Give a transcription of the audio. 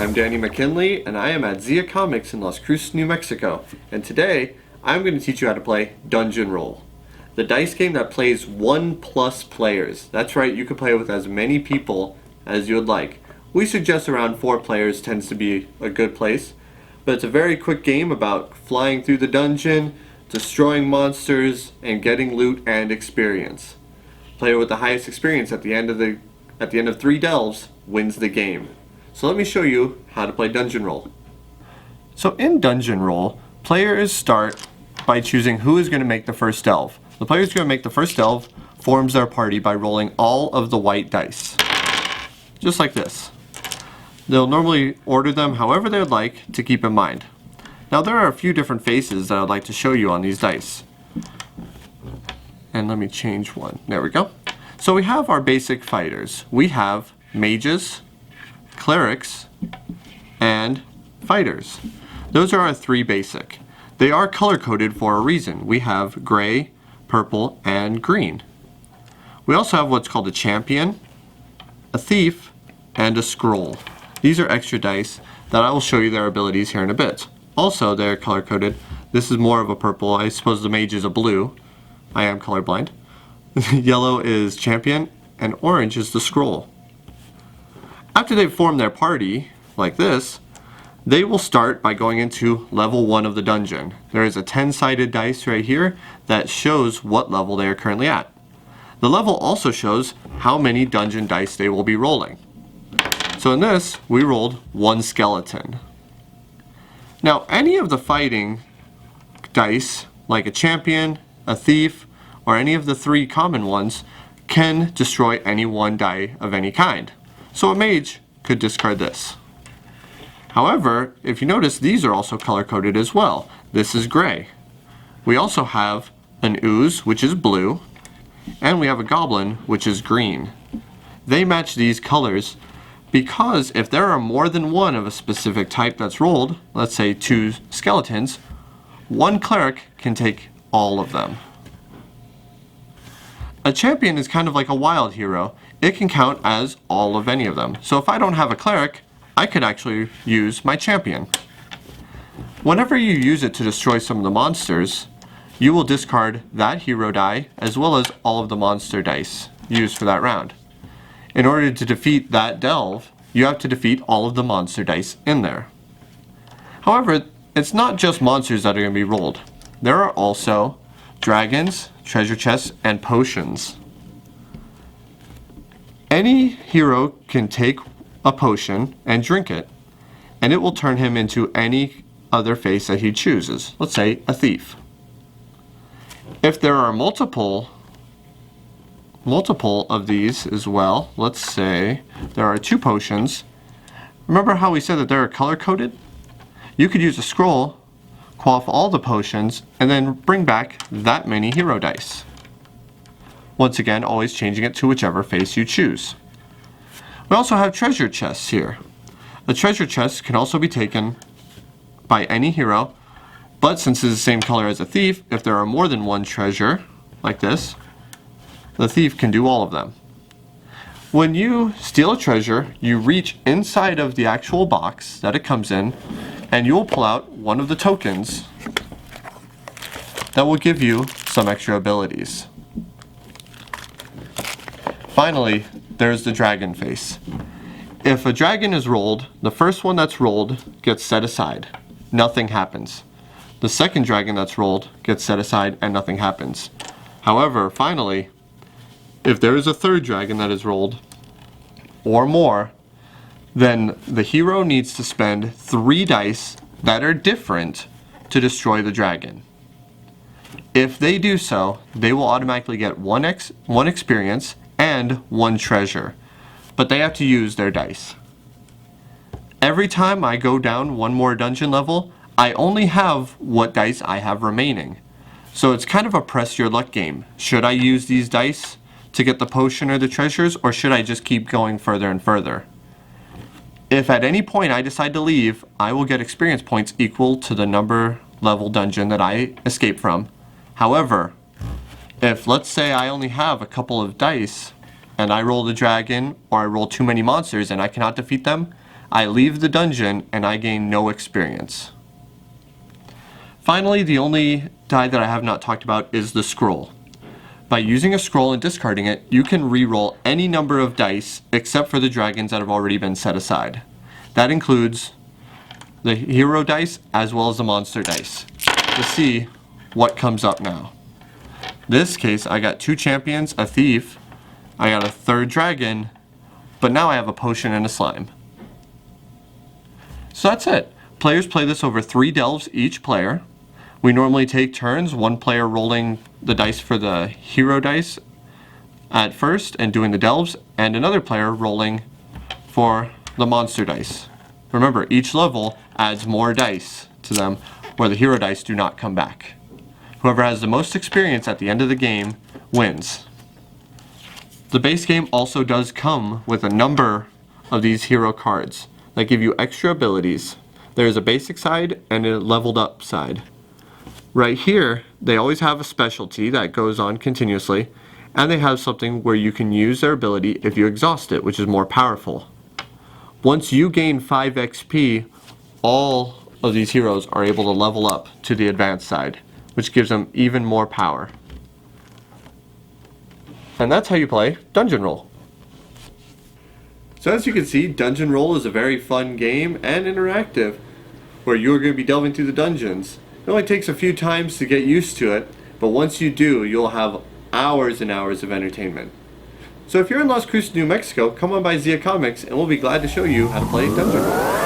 I'm Danny McKinley, and I am at Zia Comics in Las Cruces, New Mexico. And today, I'm going to teach you how to play Dungeon Roll, the dice game that plays 1+ players. That's right, you can play with as many people as you would like. We suggest around 4 players tends to be a good place, but it's a very quick game about flying through the dungeon, destroying monsters, and getting loot and experience. Player with the highest experience at the end of 3 delves wins the game. So let me show you how to play Dungeon Roll. So in Dungeon Roll, players start by choosing who is going to make the first delve. The player who's going to make the first delve forms their party by rolling all of the white dice. Just like this. They'll normally order them however they'd like to keep in mind. Now there are a few different faces that I'd like to show you on these dice. And let me change one. There we go. So we have our basic fighters. We have mages, clerics, and fighters. Those are our 3 basic. They are color-coded for a reason. We have gray, purple, and green. We also have what's called a champion, a thief, and a scroll. These are extra dice that I will show you their abilities here in a bit. Also, they're color-coded. This is more of a purple. I suppose the mage is a blue. I am colorblind. Yellow is champion, and orange is the scroll. After they've formed their party, like this, they will start by going into level 1 of the dungeon. There is a 10-sided dice right here that shows what level they are currently at. The level also shows how many dungeon dice they will be rolling. So in this, we rolled 1 skeleton. Now, any of the fighting dice, like a champion, a thief, or any of the 3 common ones, can destroy any 1 die of any kind. So a mage could discard this. However, if you notice, these are also color-coded as well. This is gray. We also have an ooze, which is blue, and we have a goblin, which is green. They match these colors because if there are more than 1 of a specific type that's rolled, let's say 2 skeletons, 1 cleric can take all of them. A champion is kind of like a wild hero. It can count as all of any of them. So if I don't have a cleric, I could actually use my champion. Whenever you use it to destroy some of the monsters, you will discard that hero die as well as all of the monster dice used for that round. In order to defeat that delve, you have to defeat all of the monster dice in there. However, it's not just monsters that are going to be rolled. There are also dragons, treasure chests, and potions. Any hero can take a potion and drink it, and it will turn him into any other face that he chooses. Let's say a thief. If there are multiple of these as well, let's say there are 2 potions. Remember how we said that they're color-coded? You could use a scroll, quaff all the potions, and then bring back that many hero dice. Once again, always changing it to whichever face you choose. We also have treasure chests here. A treasure chest can also be taken by any hero, but since it's the same color as a thief, if there are more than 1 treasure, like this, the thief can do all of them. When you steal a treasure, you reach inside of the actual box that it comes in, and you'll pull out one of the tokens that will give you some extra abilities. Finally, there's the dragon face. If a dragon is rolled, the first one that's rolled gets set aside. Nothing happens. The second dragon that's rolled gets set aside and nothing happens. However, finally, if there is a third dragon that is rolled, or more, then the hero needs to spend 3 dice that are different to destroy the dragon. If they do so, they will automatically get 1 experience and 1 treasure, but they have to use their dice. Every time I go down 1 more dungeon level, I only have what dice I have remaining. So it's kind of a press your luck game. Should I use these dice to get the potion or the treasures, or should I just keep going further and further? If at any point I decide to leave, I will get experience points equal to the number level dungeon that I escape from. However, if let's say I only have a couple of dice and I roll the dragon or I roll too many monsters and I cannot defeat them, I leave the dungeon and I gain no experience. Finally, the only die that I have not talked about is the scroll. By using a scroll and discarding it, you can re-roll any number of dice except for the dragons that have already been set aside. That includes the hero dice as well as the monster dice. To see what comes up now. This case, I got 2 champions, a thief, I got a 3rd dragon, but now I have a potion and a slime. So that's it. Players play this over 3 delves each player. We normally take turns, one player rolling the dice for the hero dice at first and doing the delves, and another player rolling for the monster dice. Remember, each level adds more dice to them where the hero dice do not come back. Whoever has the most experience at the end of the game wins. The base game also does come with a number of these hero cards that give you extra abilities. There's a basic side and a leveled up side. Right here, they always have a specialty that goes on continuously, and they have something where you can use their ability if you exhaust it, which is more powerful. Once you gain 5 XP, all of these heroes are able to level up to the advanced side, which gives them even more power. And that's how you play Dungeon Roll. So as you can see, Dungeon Roll is a very fun game and interactive, where you're going to be delving through the dungeons. It only takes a few times to get used to it, but once you do, you'll have hours and hours of entertainment. So if you're in Las Cruces, New Mexico, come on by Zia Comics and we'll be glad to show you how to play Dungeon Roll.